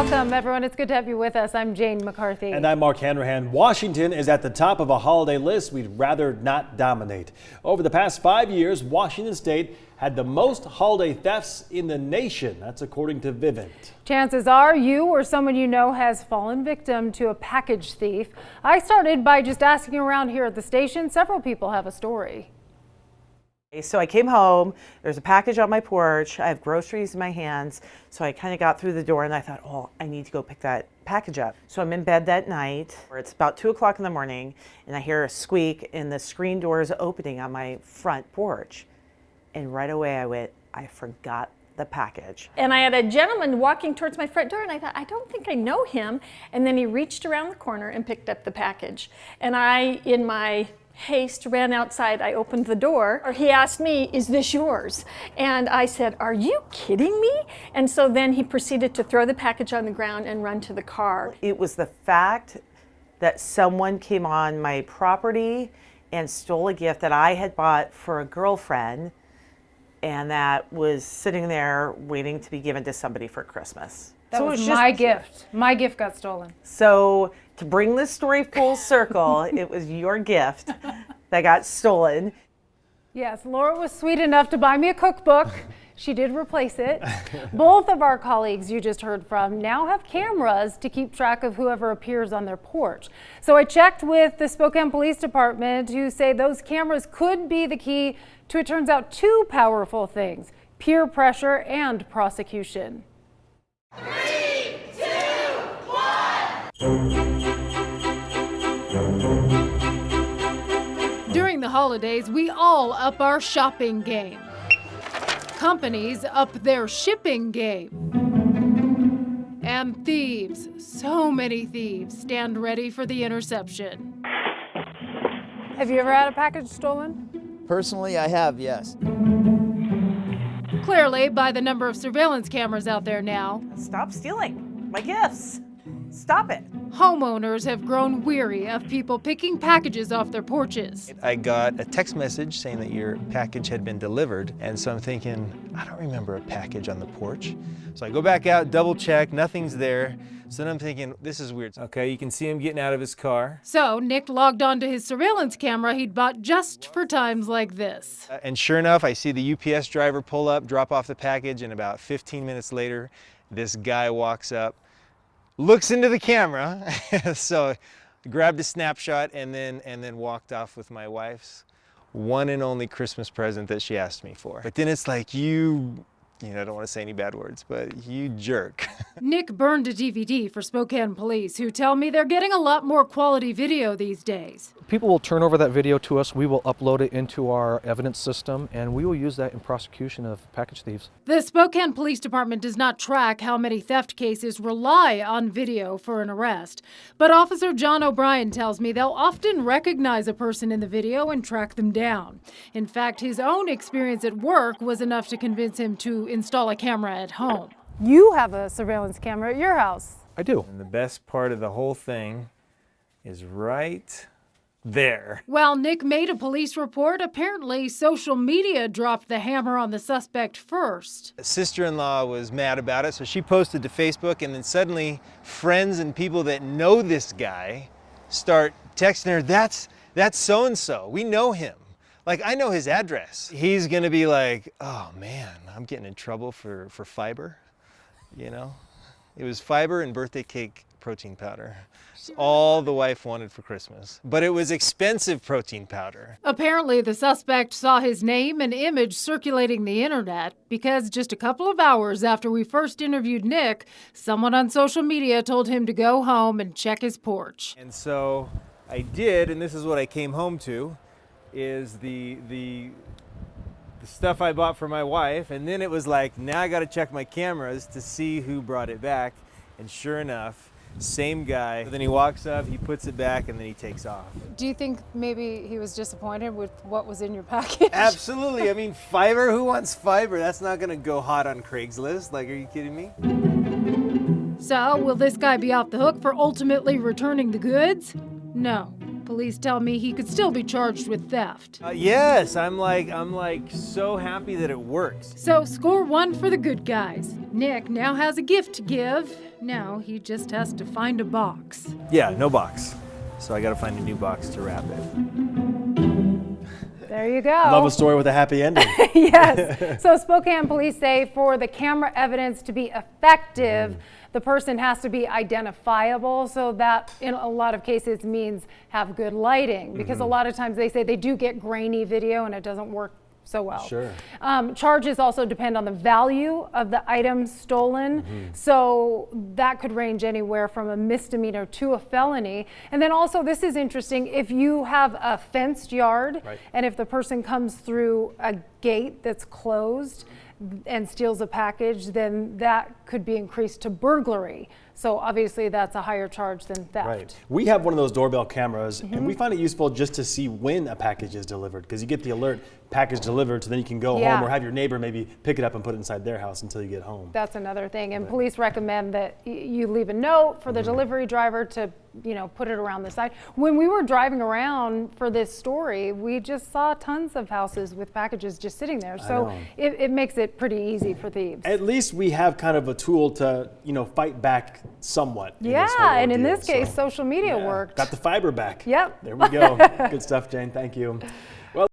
Welcome, everyone. It's good to have you with us. I'm Jane McCarthy. And I'm Mark Hanrahan. Washington is at the top of a holiday list we'd rather not dominate. Over the past 5 years, Washington State had the most holiday thefts in the nation. That's according to Vivint. Chances are you or someone you know has fallen victim to a package thief. I started by just asking around here at the station. Several people have a story. So I came home, there's a package on my porch, I have groceries in my hands, so I kind of got through the door and I thought, oh, I need to go pick that package up. So I'm in bed that night, it's about 2 o'clock in the morning, and I hear a squeak and the screen door is opening on my front porch. And right away I went, I forgot the package. And I had a gentleman walking towards my front door and I thought, I don't think I know him. And then he reached around the corner and picked up the package. And I, in my haste, ran outside. I opened the door. He asked me, is this yours? And I said, are you kidding me? And so then he proceeded to throw the package on the ground and run to the car. It was the fact that someone came on my property and stole a gift that I had bought for a girlfriend, and that was sitting there waiting to be given to somebody for Christmas. That was my gift. My gift got stolen. So to bring this story full circle, it was your gift that got stolen. Yes, Laura was sweet enough to buy me a cookbook. She did replace it. Both of our colleagues you just heard from now have cameras to keep track of whoever appears on their porch. So I checked with the Spokane Police Department, who say those cameras could be the key to, it turns out, two powerful things: peer pressure and prosecution. 3, 2, 1. During the holidays, we all up our shopping game. Companies up their shipping game. And thieves, so many thieves, stand ready for the interception. Have you ever had a package stolen? Personally, I have, yes. Clearly, by the number of surveillance cameras out there now, Stop stealing my gifts. Stop it. homeowners have grown weary of people picking packages off their porches. I got a text message saying that your package had been delivered, and so I'm thinking, I don't remember a package on the porch. So I go back out, double check, nothing's there. So then I'm thinking, this is weird. Okay, you can see him getting out of his car. So Nick logged onto his surveillance camera he'd bought just for times like this. And sure enough, I see the UPS driver pull up, drop off the package, and about 15 minutes later, this guy walks up, looks into the camera, so grabbed a snapshot and then walked off with my wife's one and only Christmas present that she asked me for. But then it's like, I don't want to say any bad words, but you jerk. Nick burned a DVD for Spokane police, who tell me they're getting a lot more quality video these days. People will turn over that video to us, we will upload it into our evidence system, and we will use that in prosecution of package thieves. The Spokane Police Department does not track how many theft cases rely on video for an arrest. But Officer John O'Brien tells me they'll often recognize a person in the video and track them down. In fact, his own experience at work was enough to convince him to install a camera at home. You have a surveillance camera at your house. I do. And the best part of the whole thing is right there. While Nick made a police report, apparently social media dropped the hammer on the suspect first. Sister-in-law was mad about it, so she posted to Facebook, and then suddenly friends and people that know this guy start texting her, that's so-and-so, we know him. Like, I know his address. He's gonna be like, oh man, I'm getting in trouble for fiber, you know? It was fiber and birthday cake protein powder. It's all the wife wanted for Christmas. But it was expensive protein powder. Apparently, the suspect saw his name and image circulating the internet because just a couple of hours after we first interviewed Nick, someone on social media told him to go home and check his porch. And so I did, and this is what I came home to, is the stuff I bought for my wife, and then it was like, now I gotta check my cameras to see who brought it back, and sure enough, same guy. Then he walks up, he puts it back, and then he takes off. Do you think maybe he was disappointed with what was in your package? Absolutely. I mean, fiber, who wants fiber? That's not gonna go hot on Craigslist. Like, are you kidding me? So, will this guy be off the hook for ultimately returning the goods? No. Police tell me he could still be charged with theft. Yes, I'm like so happy that it works. So score one for the good guys. Nick now has a gift to give. Now he just has to find a box. Yeah, no box. So I got to find a new box to wrap it. There you go. Love a story with a happy ending. Yes. So Spokane police say for the camera evidence to be effective, the person has to be identifiable. So that in a lot of cases means have good lighting, because a lot of times they say they do get grainy video and it doesn't work so well. Sure. Charges also depend on the value of the items stolen. So that could range anywhere from a misdemeanor to a felony. And then also, this is interesting, if you have a fenced yard, and if the person comes through a gate that's closed and steals a package, then that could be increased to burglary. So obviously that's a higher charge than theft. Right. We have one of those doorbell cameras, and we find it useful just to see when a package is delivered, because you get the alert, package delivered, so then you can go home or have your neighbor maybe pick it up and put it inside their house until you get home. That's another thing. And police recommend that you leave a note for the delivery driver to, put it around the side. When we were driving around for this story, we just saw tons of houses with packages just sitting there. So it makes it pretty easy for thieves. At least we have kind of a tool to, fight back somewhat. And in this case, social media worked. Got the fiber back. Yep. There we go. Good stuff, Jane. Thank you.